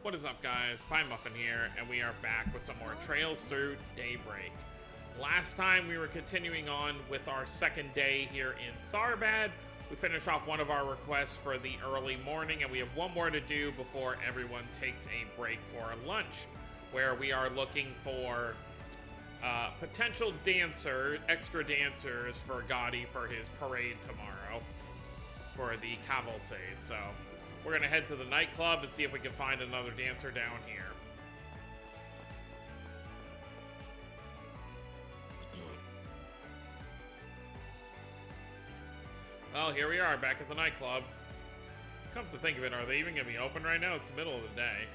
What is up, guys? Pie Muffin here, and we are back with some more Trails Through Daybreak. Last time we were continuing on with our second day here in Tharbad. We finished off one of our requests for the early morning, and we have one more to do before everyone takes a break for lunch, where we are looking for potential extra dancers for Gotti for his parade tomorrow for the cavalcade. So we're going to head to the nightclub and see if we can find another dancer down here. Well, here we are, back at the nightclub. Come to think of it, are they even going to be open right now? It's the middle of the day.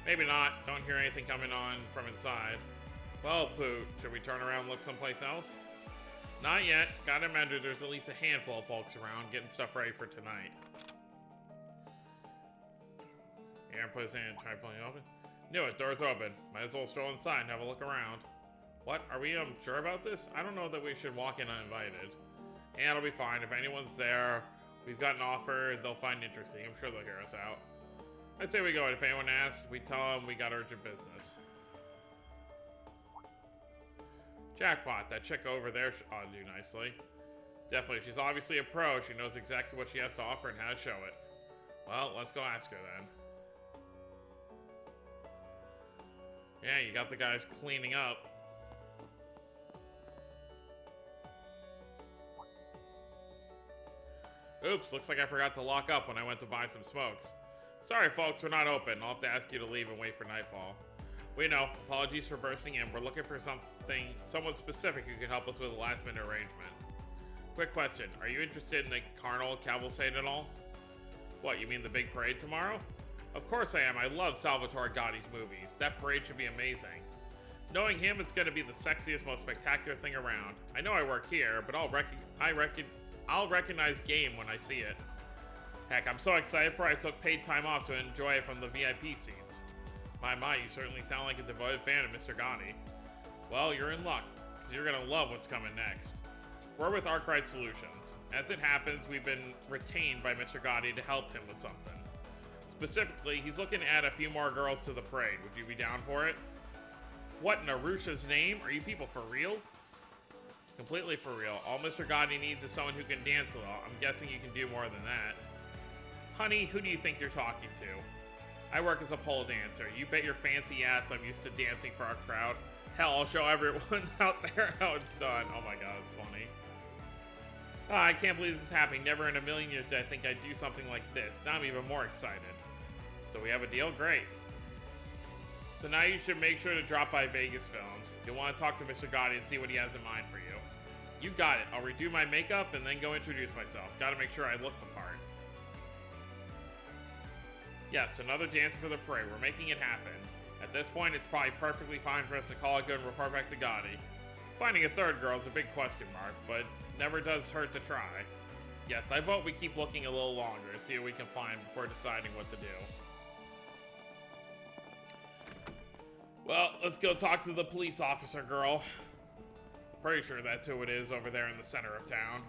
Maybe not. Don't hear anything coming on from inside. Well, Poot, should we turn around and look someplace else? Not yet. Gotta imagine there's at least a handful of folks around getting stuff ready for tonight. Aaron put his hand and tried pulling it open. Knew it, door's open. Might as well stroll inside and have a look around. What? Are we sure about this? I don't know that we should walk in uninvited. And it'll be fine. If anyone's there, we've got an offer they'll find interesting. I'm sure they'll hear us out. I'd say we go, and if anyone asks, we tell them we got urgent business. Jackpot, that chick over there ought to do nicely. Definitely, she's obviously a pro. She knows exactly what she has to offer and how to show it. Well, let's go ask her then. Yeah, you got the guys cleaning up. Oops, looks like I forgot to lock up when I went to buy some smokes. Sorry folks, we're not open. I'll have to ask you to leave and wait for nightfall. We know, apologies for bursting in. We're looking for someone specific who can help us with a last minute arrangement. Quick question, are you interested in the Carnival Cavalcade at all? What, you mean the big parade tomorrow? Of course I am. I love Salvatore Gotti's movies. That parade should be amazing. Knowing him, it's going to be the sexiest, most spectacular thing around. I know I work here, but I'll recognize game when I see it. Heck, I'm so excited for it I took paid time off to enjoy it from the VIP seats. My, you certainly sound like a devoted fan of Mr. Gotti. Well, you're in luck, because you're going to love what's coming next. We're with Arkwright Solutions. As it happens, we've been retained by Mr. Gotti to help him with something. Specifically, he's looking to add a few more girls to the parade. Would you be down for it? What in Arusha's name? Are you people for real? Completely for real. All Mr. Gotti needs is someone who can dance a little. I'm guessing you can do more than that. Honey, who do you think you're talking to? I work as a pole dancer. You bet your fancy ass I'm used to dancing for our crowd. Hell, I'll show everyone out there how it's done. Oh my god, it's funny. I can't believe this is happening. Never in a million years did I think I'd do something like this. Now I'm even more excited. So we have a deal? Great. So now you should make sure to drop by Vegas Films. You'll want to talk to Mr. Gotti and see what he has in mind for you. You got it. I'll redo my makeup and then go introduce myself. Gotta make sure I look the part. Yes, another dance for the parade. We're making it happen. At this point, it's probably perfectly fine for us to call it good and report back to Gotti. Finding a third girl is a big question mark, but never does hurt to try. Yes, I vote we keep looking a little longer to see what we can find before deciding what to do. Well, let's go talk to the police officer girl. Pretty sure that's who it is over there in the center of town.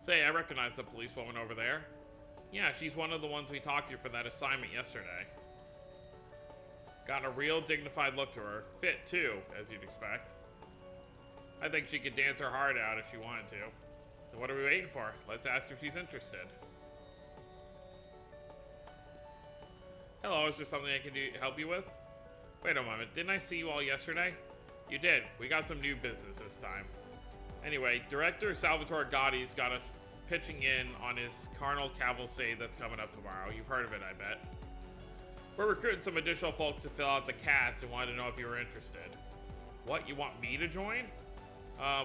Say, I recognize the policewoman over there. Yeah, she's one of the ones we talked to for that assignment yesterday. Got a real dignified look to her. Fit, too, as you'd expect. I think she could dance her heart out if she wanted to. So what are we waiting for? Let's ask if she's interested. Hello, is there something I can help you with? Wait a moment, didn't I see you all yesterday? You did. We got some new business this time. Anyway, director Salvatore Gotti's got us pitching in on his Carnival Cavalcade that's coming up tomorrow. You've heard of it, I bet. We're recruiting some additional folks to fill out the cast and wanted to know if you were interested. What, you want me to join?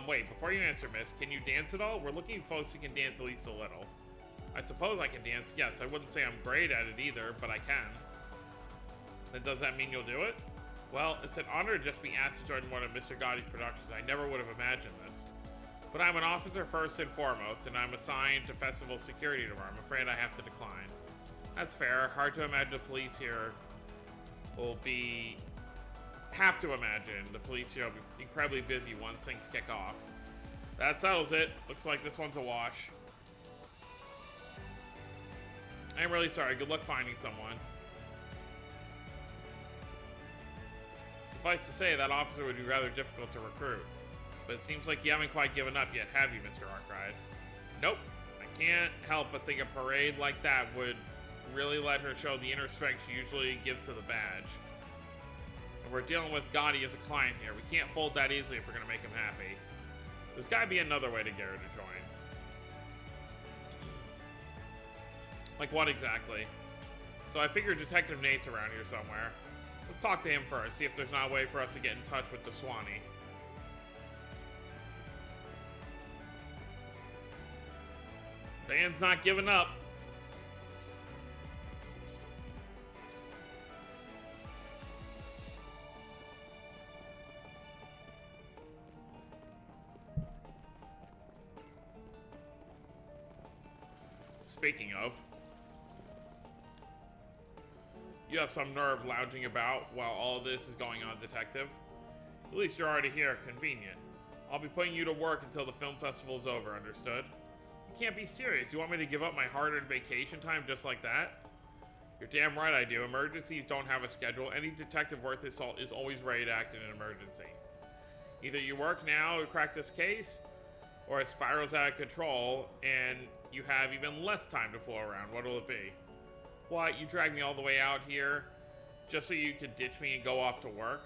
Wait, before you answer, miss, can you dance at all? We're looking for folks who can dance at least a little. I suppose I can dance. Yes, I wouldn't say I'm great at it either, but I can. Then does that mean you'll do it? Well, it's an honor to just be asked to join one of Mr. Gotti's productions. I never would have imagined this. But I'm an officer first and foremost, and I'm assigned to festival security tomorrow. I'm afraid I have to decline. That's fair. Hard to imagine the police here will be... Have to imagine the police here will be incredibly busy once things kick off. That settles it. Looks like this one's a wash. I'm really sorry. Good luck finding someone. Suffice to say, that officer would be rather difficult to recruit. But it seems like you haven't quite given up yet, have you, Mr. Arkwright? Nope. I can't help but think a parade like that would really let her show the inner strength she usually gives to the badge. And we're dealing with Gotti as a client here. We can't fold that easily if we're going to make him happy. There's got to be another way to get her to join. Like what exactly? So I figured Detective Nate's around here somewhere. Let's talk to him first, see if there's not a way for us to get in touch with the Swanee. Van's not giving up. Speaking of, you have some nerve lounging about while all this is going on, Detective. At least you're already here. Convenient. I'll be putting you to work until the film festival is over, understood? You can't be serious. You want me to give up my hard-earned vacation time just like that? You're damn right I do. Emergencies don't have a schedule. Any detective worth his salt is always ready to act in an emergency. Either you work now to crack this case, or it spirals out of control, and you have even less time to fool around. What'll it be? What, you dragged me all the way out here just so you could ditch me and go off to work?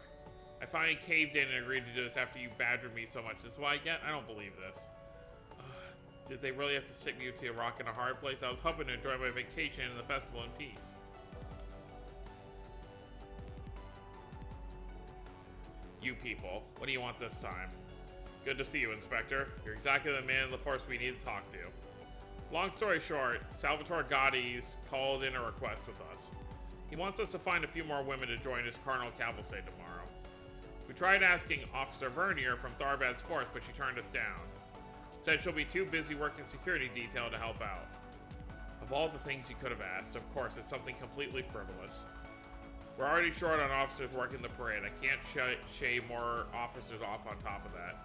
I finally caved in and agreed to do this after you badgered me so much. This is what I get? I don't believe this. Did they really have to stick me to a rock and a hard place? I was hoping to enjoy my vacation and the festival in peace. You people, what do you want this time? Good to see you, Inspector. You're exactly the man in the force we need to talk to. Long story short, Salvatore Gotti's called in a request with us. He wants us to find a few more women to join his carnal cavalcade tomorrow. We tried asking Officer Vernier from Tharbad's force, but she turned us down. Said she'll be too busy working security detail to help out. Of all the things you could have asked, of course, it's something completely frivolous. We're already short on officers working the parade. I can't shave more officers off on top of that.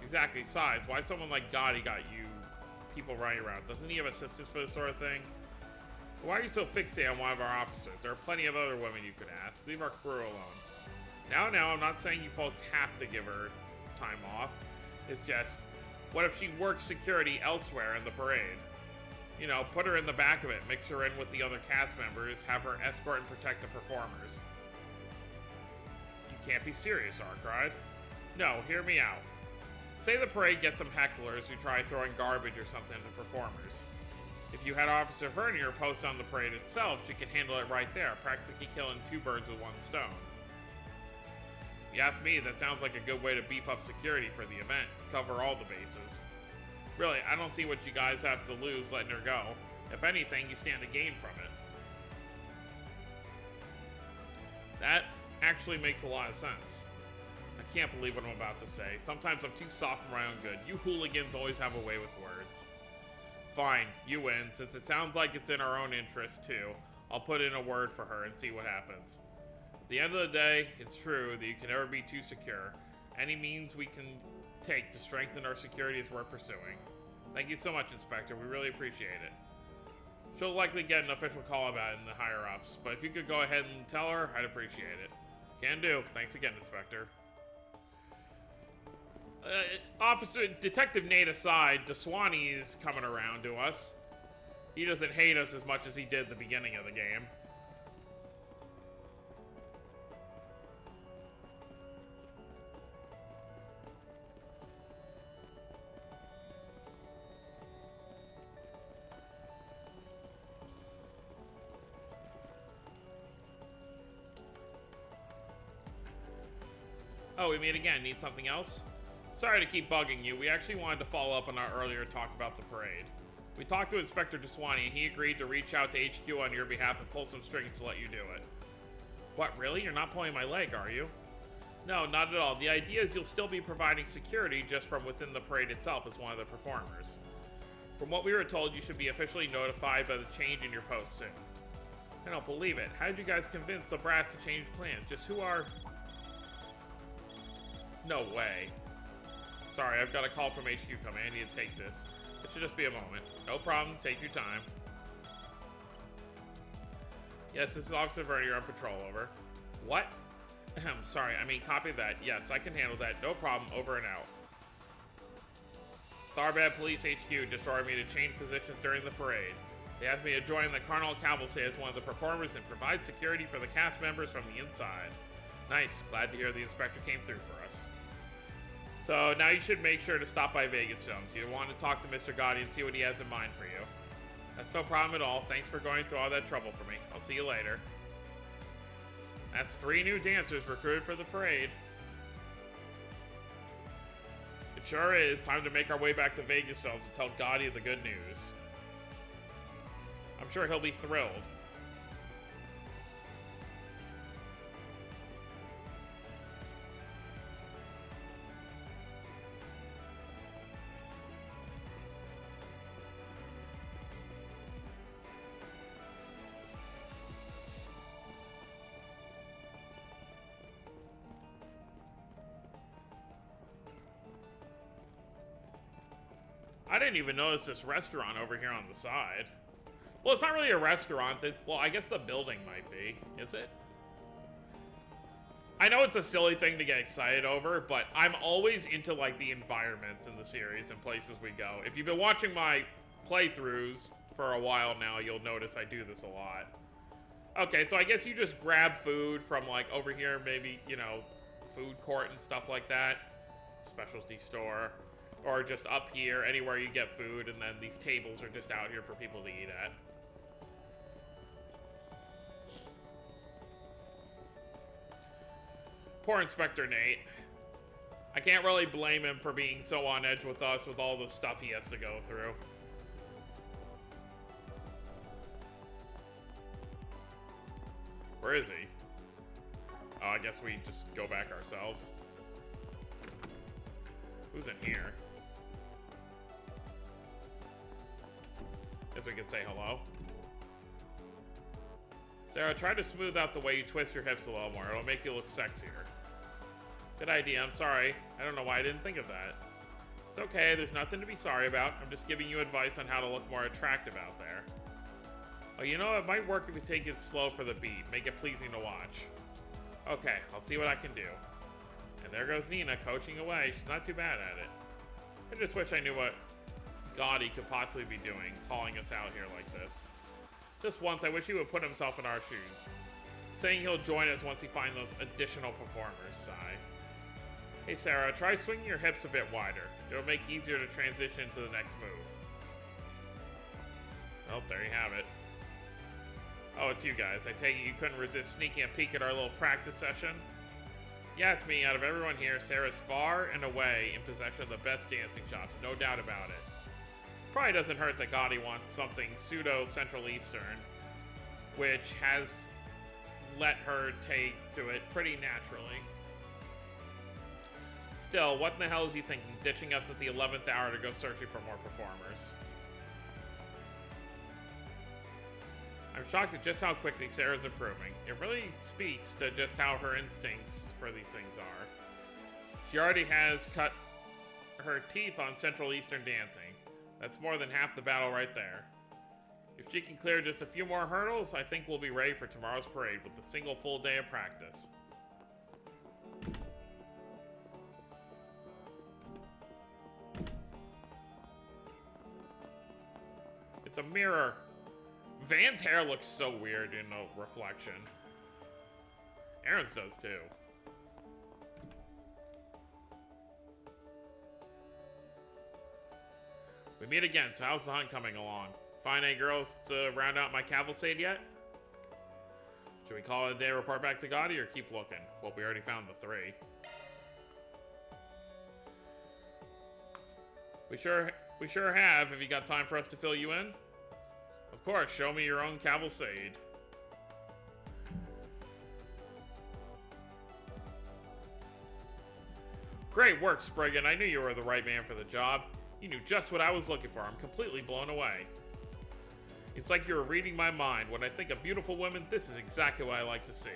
Exactly. Besides, why someone like Gotti got you people running around? Doesn't he have assistants for this sort of thing? Why are you so fixated on one of our officers? There are plenty of other women you could ask. Leave our crew alone. Now, I'm not saying you folks have to give her time off. It's just, what if she works security elsewhere in the parade? You know, put her in the back of it, mix her in with the other cast members, have her escort and protect the performers. You can't be serious, Arkwright. No, hear me out. Say the parade gets some hecklers who try throwing garbage or something at the performers. If you had Officer Vernier post on the parade itself, she could handle it right there, practically killing two birds with one stone. If you ask me, that sounds like a good way to beef up security for the event, cover all the bases. Really, I don't see what you guys have to lose letting her go. If anything, you stand to gain from it. That actually makes a lot of sense. I can't believe what I'm about to say. Sometimes I'm too soft for my own good. You hooligans always have a way with words. Fine, you win. Since it sounds like it's in our own interest too, I'll put in a word for her and see what happens. At the end of the day, it's true that you can never be too secure. Any means we can take to strengthen our security is worth pursuing. Thank you so much, Inspector. We really appreciate it. She'll likely get an official call about it in the higher-ups, but if you could go ahead and tell her, I'd appreciate it. Can do. Thanks again, Inspector. Detective Nate aside, DeSwanee is coming around to us. He doesn't hate us as much as he did at the beginning of the game. Oh, we meet again. Need something else? Sorry to keep bugging you. We actually wanted to follow up on our earlier talk about the parade. We talked to Inspector DeSwanee, and he agreed to reach out to HQ on your behalf and pull some strings to let you do it. What, really? You're not pulling my leg, are you? No, not at all. The idea is you'll still be providing security just from within the parade itself as one of the performers. From what we were told, you should be officially notified by the change in your post soon. I don't believe it. How did you guys convince the brass to change plans? Just who are... No way. Sorry, I've got a call from HQ coming. I need to take this. It should just be a moment. No problem. Take your time. Yes, this is Officer Vernon. You're on patrol. Over. What? Sorry, I mean, copy that. Yes, I can handle that. No problem. Over and out. Tharbad Police HQ just ordered me to change positions during the parade. They asked me to join the Carnival Cavalcade as one of the performers and provide security for the cast members from the inside. Nice. Glad to hear the inspector came through for us. So now you should make sure to stop by Vegas Films. You want to talk to Mr. Gotti and see what he has in mind for you. That's no problem at all. Thanks for going through all that trouble for me. I'll see you later. That's 3 new dancers recruited for the parade. It sure is. Time to make our way back to Vegas Films to tell Gotti the good news. I'm sure he'll be thrilled. I didn't even notice this restaurant over here on the side. Well, it's not really a restaurant. Well, I guess the building might be. Is it? I know it's a silly thing to get excited over, but I'm always into, like, the environments in the series and places we go. If you've been watching my playthroughs for a while now, you'll notice I do this a lot. Okay, so I guess you just grab food from, like, over here, maybe, you know, food court and stuff like that. Specialty store. Or just up here, anywhere you get food, and then these tables are just out here for people to eat at. Poor Inspector Nate. I can't really blame him for being so on edge with us with all the stuff he has to go through. Where is he? Oh, I guess we just go back ourselves. Who's in here? Guess we can say hello. Sarah, try to smooth out the way you twist your hips a little more. It'll make you look sexier. Good idea. I'm sorry. I don't know why I didn't think of that. It's okay. There's nothing to be sorry about. I'm just giving you advice on how to look more attractive out there. Oh, you know, it might work if you take it slow for the beat. Make it pleasing to watch. Okay, I'll see what I can do. And there goes Nina, coaching away. She's not too bad at it. I just wish I knew what Gotti could possibly be doing, calling us out here like this. Just once, I wish he would put himself in our shoes. Saying he'll join us once he finds those additional performers, sigh. Hey Sarah, try swinging your hips a bit wider. It'll make it easier to transition to the next move. Oh, there you have it. Oh, it's you guys. I take it you couldn't resist sneaking a peek at our little practice session? Yeah, it's me. Out of everyone here, Sarah's far and away in possession of the best dancing chops. No doubt about it. Probably doesn't hurt that Gotti wants something pseudo-Central Eastern, which has let her take to it pretty naturally. Still, what in the hell is he thinking, ditching us at the 11th hour to go searching for more performers? I'm shocked at just how quickly Sarah's improving. It really speaks to just how her instincts for these things are. She already has cut her teeth on Central Eastern dancing. That's more than half the battle right there. If she can clear just a few more hurdles, I think we'll be ready for tomorrow's parade with a single full day of practice. It's a mirror. Van's hair looks so weird in a reflection. Aaron's does too. We meet again, so how's the hunt coming along? Find any girls to round out my cavalcade yet? Should we call it a day, report back to Gotti, or keep looking? Well, we already found the 3. We sure have. Have you got time for us to fill you in? Of course, show me your own cavalcade. Great work, Spriggan. I knew you were the right man for the job. You knew just what I was looking for. I'm completely blown away. It's like you were reading my mind. When I think of beautiful women, this is exactly what I like to see.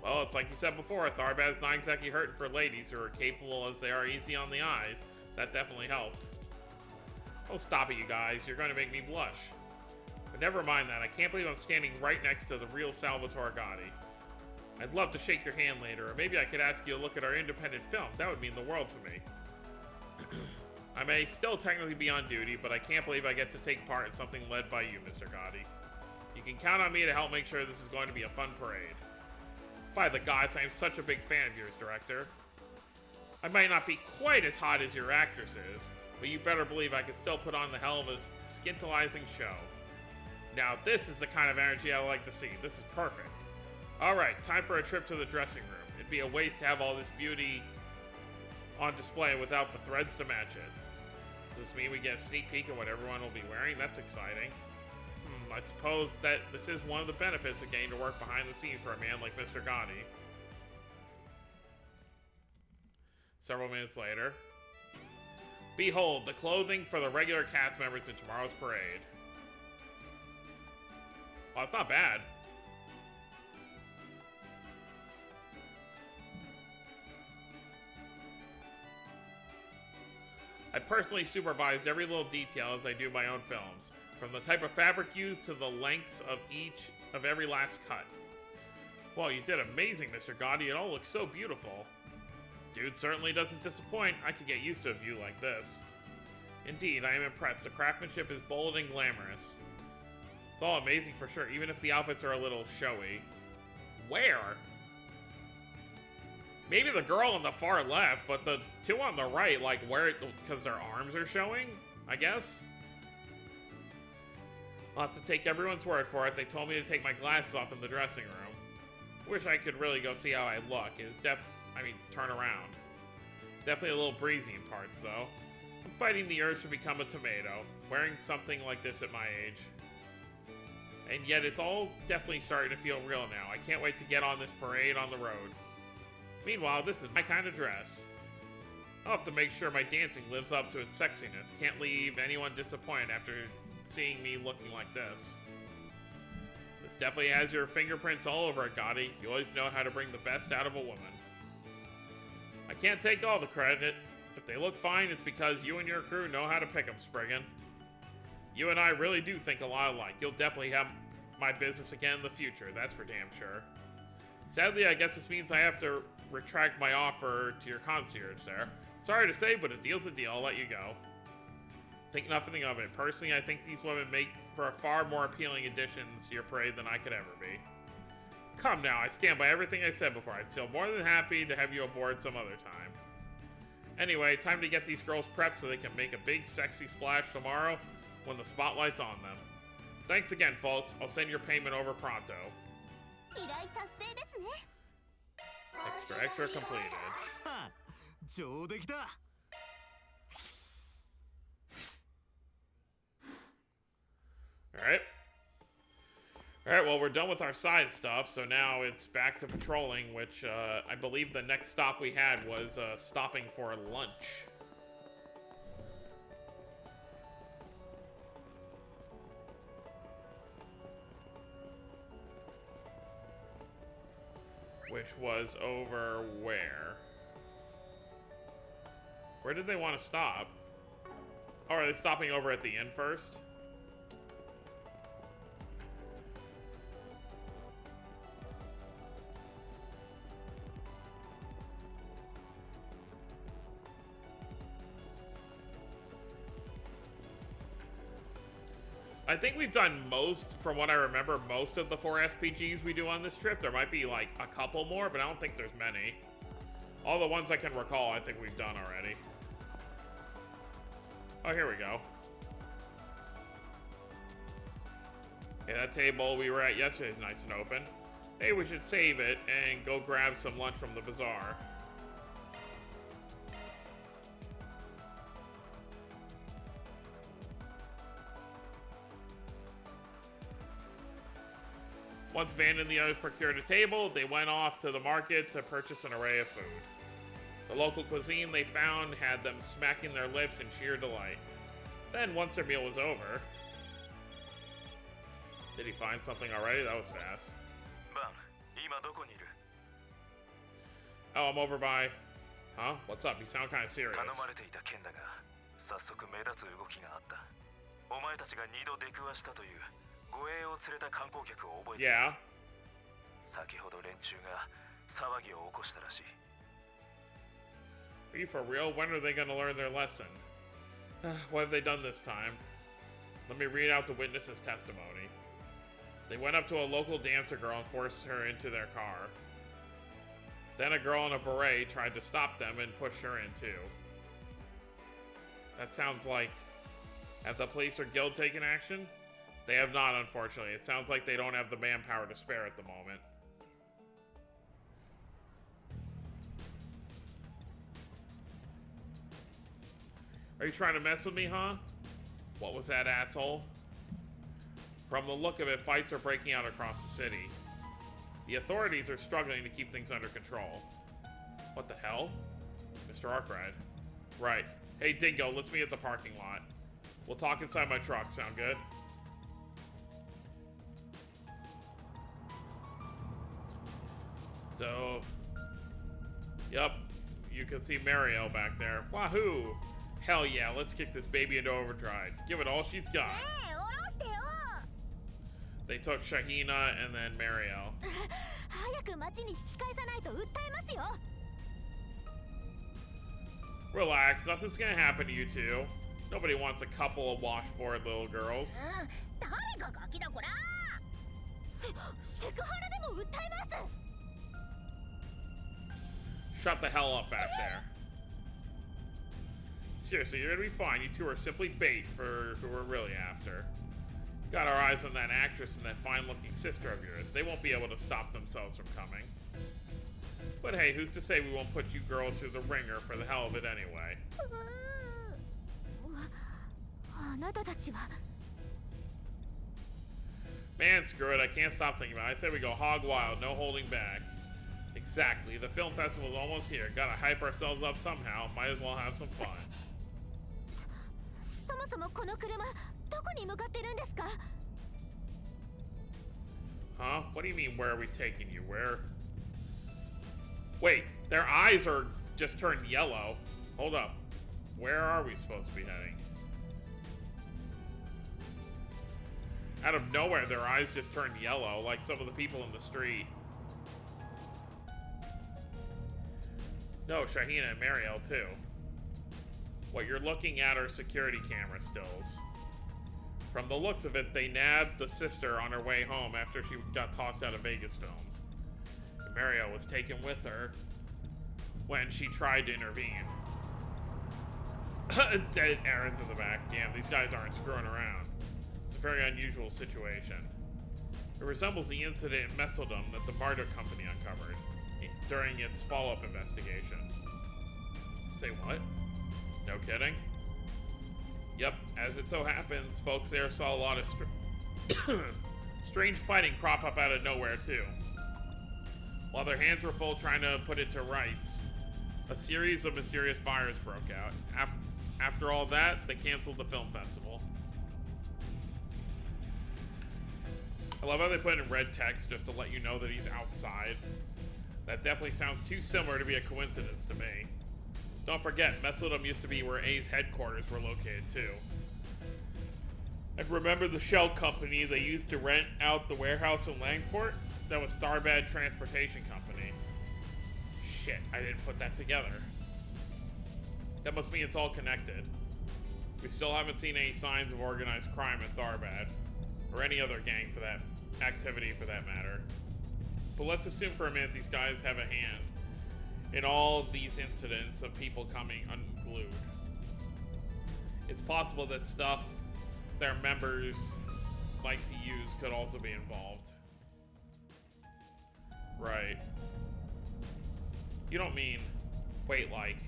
Well, it's like you said before, Tharbad's not exactly hurting for ladies who are capable as they are easy on the eyes. That definitely helped. Oh, stop it, you guys. You're going to make me blush. But never mind that. I can't believe I'm standing right next to the real Salvatore Gotti. I'd love to shake your hand later, or maybe I could ask you to look at our independent film. That would mean the world to me. I may still technically be on duty, but I can't believe I get to take part in something led by you, Mr. Gotti. You can count on me to help make sure this is going to be a fun parade. By the gods, I am such a big fan of yours, Director. I might not be quite as hot as your actress is, but you better believe I can still put on the hell of a scintillizing show. Now, this is the kind of energy I like to see. This is perfect. Alright, time for a trip to the dressing room. It'd be a waste to have all this beauty on display without the threads to match it. Does this mean we get a sneak peek of what everyone will be wearing? That's exciting. I suppose that this is one of the benefits of getting to work behind the scenes for a man like Mr. Gotti. Several minutes later. Behold, the clothing for the regular cast members in tomorrow's parade. Well, it's not bad. I personally supervised every little detail as I do my own films, from the type of fabric used to the lengths of every last cut. Well, you did amazing, Mr. Gotti. It all looks so beautiful. Dude certainly doesn't disappoint. I could get used to a view like this. Indeed, I am impressed. The craftsmanship is bold and glamorous. It's all amazing for sure, even if the outfits are a little showy. Where? Maybe the girl on the far left, but the two on the right, like, where, because their arms are showing, I guess? I'll have to take everyone's word for it. They told me to take my glasses off in the dressing room. Wish I could really go see how I look. It's turn around. Definitely a little breezy in parts, though. I'm fighting the urge to become a tomato, wearing something like this at my age. And yet it's all definitely starting to feel real now. I can't wait to get on this parade on the road. Meanwhile, this is my kind of dress. I'll have to make sure my dancing lives up to its sexiness. Can't leave anyone disappointed after seeing me looking like this. This definitely has your fingerprints all over it, Gotti. You always know how to bring the best out of a woman. I can't take all the credit. If they look fine, it's because you and your crew know how to pick them, Spriggan. You and I really do think a lot alike. You'll definitely have my business again in the future, that's for damn sure. Sadly, I guess this means I have to retract my offer to your concierge there. Sorry to say, but a deal's a deal. I'll let you go. Think nothing of it. Personally, I think these women make for a far more appealing additions to your parade than I could ever be. Come now, I stand by everything I said before. I'd still more than happy to have you aboard some other time. Anyway, time to get these girls prepped so they can make a big sexy splash tomorrow when the spotlight's on them. Thanks again, folks. I'll send your payment over pronto. Extra completed. Alright, well, we're done with our side stuff, so now it's back to patrolling, which I believe the next stop we had was stopping for lunch. Which was over where? Where did they want to stop? Oh, are they stopping over at the inn first? I think we've done from what I remember, most of the 4 SPGs we do on this trip. There might be like a couple more, but I don't think there's many. All the ones I can recall, I think we've done already. Oh, here we go. Okay, that table we were at yesterday is nice and open. Maybe we should save it and go grab some lunch from the bazaar. Once Van and the others procured a table, they went off to the market to purchase an array of food. The local cuisine they found had them smacking their lips in sheer delight. Then, once their meal was over... Did he find something already? That was fast. Oh, I'm over by... Huh? What's up? You sound kind of serious. Yeah. Are you for real? When are they going to learn their lesson? What have they done this time? Let me read out the witness's testimony. They went up to a local dancer girl and forced her into their car. Then a girl in a beret tried to stop them and push her in too. That sounds like... Have the police or guild taken action? They have not, unfortunately. It sounds like they don't have the manpower to spare at the moment. Are you trying to mess with me, huh? What was that, asshole? From the look of it, fights are breaking out across the city. The authorities are struggling to keep things under control. What the hell? Mr. Arkwright. Right. Hey, Dingo, let's meet at the parking lot. We'll talk inside my truck. Sound good? So... Yep. You can see Mariel back there. Wahoo! Hell yeah, let's kick this baby into overdrive. Give it all she's got. They took Shahina and then Mariel. Relax, nothing's gonna happen to you two. Nobody wants a couple of washboard little girls. Shut the hell up back there. Seriously, you're gonna be fine. You two are simply bait for who we're really after. Got our eyes on that actress and that fine-looking sister of yours. They won't be able to stop themselves from coming. But hey, who's to say we won't put you girls through the ringer for the hell of it anyway? Man, screw it. I can't stop thinking about it. I say we go hog wild, no holding back. Exactly. The film festival's almost here. Gotta hype ourselves up somehow. Might as well have some fun. Huh? What do you mean, where are we taking you? Where? Wait, their eyes are just turned yellow. Hold up. Where are we supposed to be heading? Out of nowhere, their eyes just turned yellow, like some of the people in the street. No, Shahina and Mariel, too. What you're looking at are security camera stills. From the looks of it, they nabbed the sister on her way home after she got tossed out of Vegas films. And Mariel was taken with her when she tried to intervene. Dead Aaron's in the back. Damn, these guys aren't screwing around. It's a very unusual situation. It resembles the incident in Messeldom that the Martyr Company uncovered during its follow-up investigation. Say what? No kidding? Yep, as it so happens, folks there saw a lot of strange fighting crop up out of nowhere, too. While their hands were full trying to put it to rights, a series of mysterious fires broke out. After all that, they canceled the film festival. I love how they put it in red text just to let you know that he's outside. That definitely sounds too similar to be a coincidence to me. Don't forget, Messeldom used to be where A's headquarters were located too. And remember the shell company they used to rent out the warehouse in Langport? That was Starbad Transportation Company. Shit, I didn't put that together. That must mean it's all connected. We still haven't seen any signs of organized crime in Tharbad, or any other gang for that activity for that matter. But let's assume for a minute these guys have a hand in all these incidents of people coming unglued. It's possible that stuff their members like to use could also be involved. Right. You don't mean, wait, like,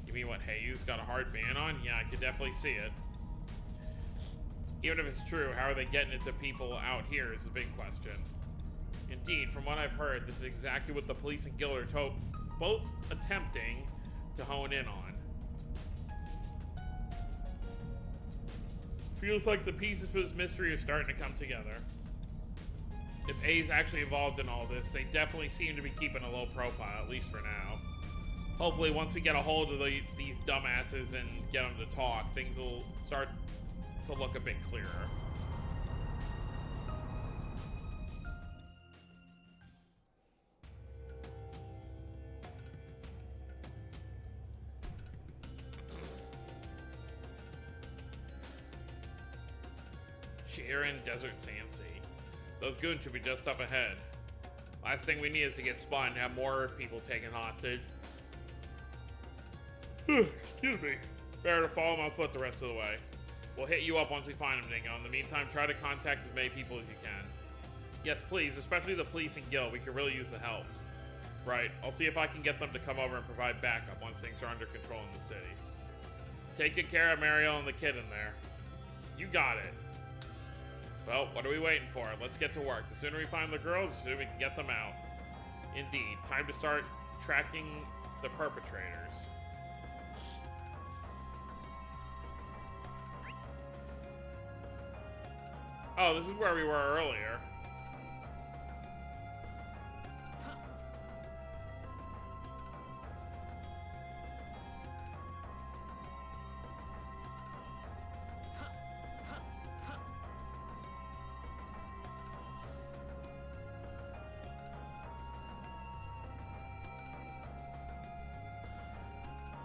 you mean what Heyu's got a hard ban on? Yeah, I could definitely see it. Even if it's true, how are they getting it to people out here is a big question. Indeed, from what I've heard, this is exactly what the police and guild are both attempting to hone in on. Feels like the pieces for this mystery are starting to come together. If A's actually involved in all this, they definitely seem to be keeping a low profile, at least for now. Hopefully, once we get a hold of these dumbasses and get them to talk, things will start to look a bit clearer. Sharon Desert Sandsea. Those goons should be just up ahead. Last thing we need is to get spotted and have more people taken hostage. Excuse me. Better to follow them on foot the rest of the way. We'll hit you up once we find them, Dingo. In the meantime, try to contact as many people as you can. Yes, please, especially the police and Gil. We could really use the help. Right, I'll see if I can get them to come over and provide backup once things are under control in the city. Take good care of Mariel and the kid in there. You got it. Well, what are we waiting for? Let's get to work. The sooner we find the girls, the sooner we can get them out. Indeed, time to start tracking the perpetrators. Oh, this is where we were earlier.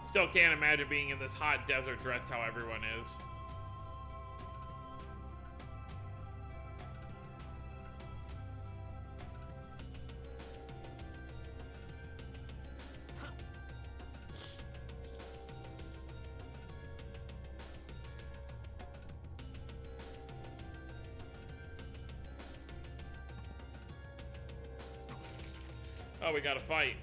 Still can't imagine being in this hot desert dressed how everyone is. Oh, we gotta fight.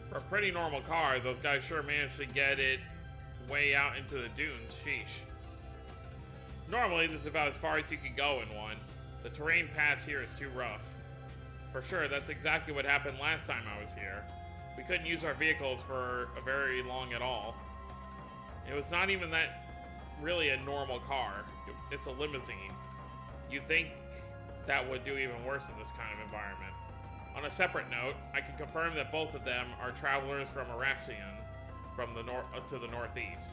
For a pretty normal car, those guys sure managed to get it way out into the dunes. Sheesh. Normally, this is about as far as you can go in one. The terrain pass here is too rough. For sure, that's exactly what happened last time I was here. We couldn't use our vehicles for a very long at all. It was not even that really a normal car. It's a limousine. You'd think that would do even worse in this kind of environment. On a separate note, I can confirm that both of them are travelers from Araxian, from the to the northeast.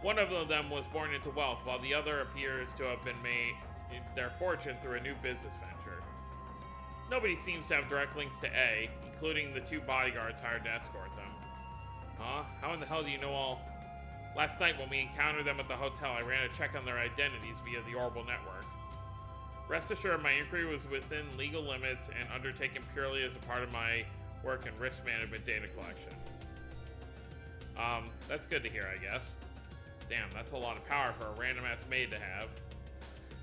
One of them was born into wealth, while the other appears to have been made their fortune through a new business venture. Nobody seems to have direct links to A, including the two bodyguards hired to escort them. Huh? How in the hell do you know all? Last night when we encountered them at the hotel, I ran a check on their identities via the Orbital network. Rest assured, my inquiry was within legal limits and undertaken purely as a part of my work in risk management data collection. That's good to hear, I guess. Damn, that's a lot of power for a random-ass maid to have.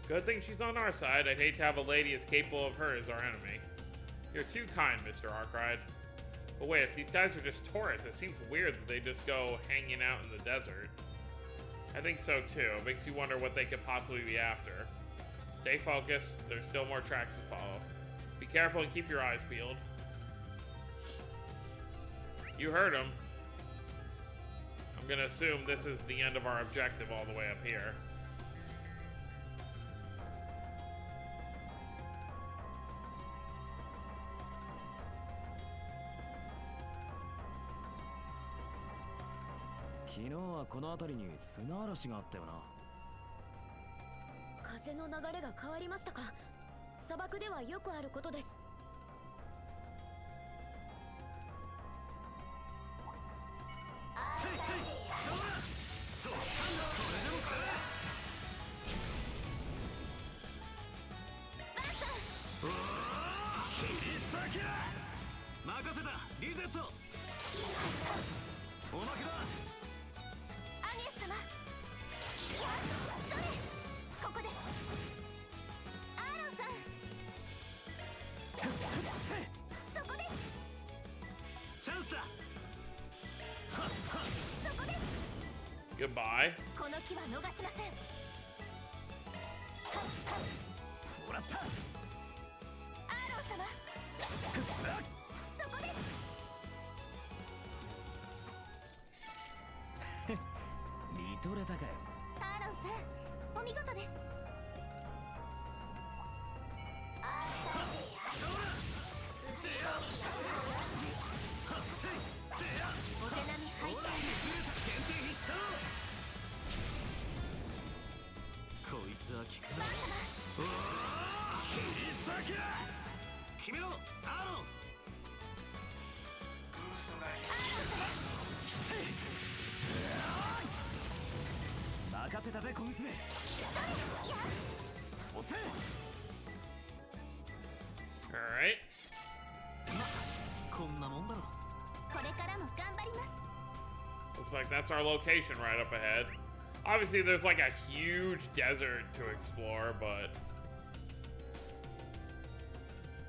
Good thing she's on our side. I'd hate to have a lady as capable of her as our enemy. You're too kind, Mr. Arkwright. But wait, if these guys are just tourists, it seems weird that they just go hanging out in the desert. I think so too. It makes you wonder what they could possibly be after. Stay focused. There's still more tracks to follow. Be careful and keep your eyes peeled. You heard him. I'm gonna assume this is the end of our objective all the way up here. 砂漠ではよくあることです。任せた。リゼット。おまけだ。アニエス様。いや、それここです。アーロンさん。そこです。チャンスだ。そこです。 Goodbye. この木は逃しません。もらった。アーロン様。そこです。見とれたかよ。アーロンさん、お見事です。お手並み拝見。限定必勝。こいつは効くぞ。おお、切り裂け。決めろ、アーロン。任せたぜ、小娘。押せ。Alright. こんなもんだろ。これからも頑張ります。 Looks like that's our location right up ahead. Obviously, there's like a huge desert to explore, but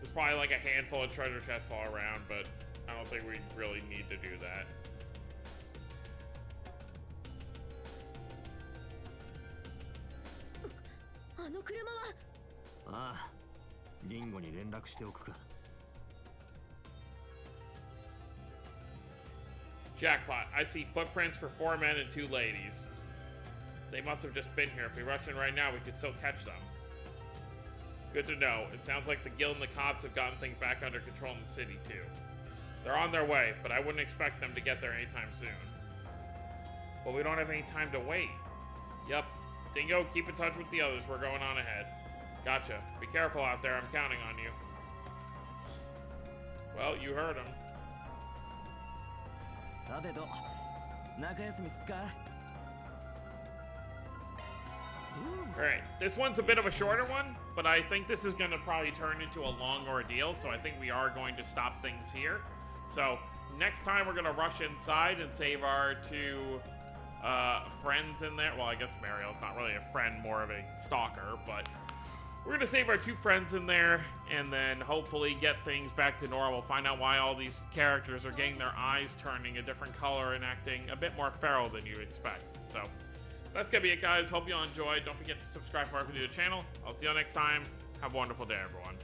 there's probably like a handful of treasure chests all around, but I don't think we really need to do that. あの車は。ああ、リンゴに連絡しておくか。Jackpot. I see footprints for 4 men and 2 ladies. They must have just been here. If we rush in right now, we could still catch them. Good to know. It sounds like the guild and the cops have gotten things back under control in the city, too. They're on their way, but I wouldn't expect them to get there anytime soon. But we don't have any time to wait. Yep. Dingo, keep in touch with the others. We're going on ahead. Gotcha. Be careful out there. I'm counting on you. Well, you heard him. さてと、中休みすっか。Alright, this one's a bit of a shorter one, but I think this is going to probably turn into a long ordeal, so I think we are going to stop things here. So, next time we're going to rush inside and save our 2 friends in there. Well, I guess Mariel's not really a friend, more of a stalker, but we're going to save our 2 friends in there and then hopefully get things back to normal. Find out why all these characters are getting their eyes turning a different color and acting a bit more feral than you'd expect. So, that's going to be it, guys. Hope you all enjoyed. Don't forget to subscribe if you're new to the channel. I'll see you all next time. Have a wonderful day, everyone.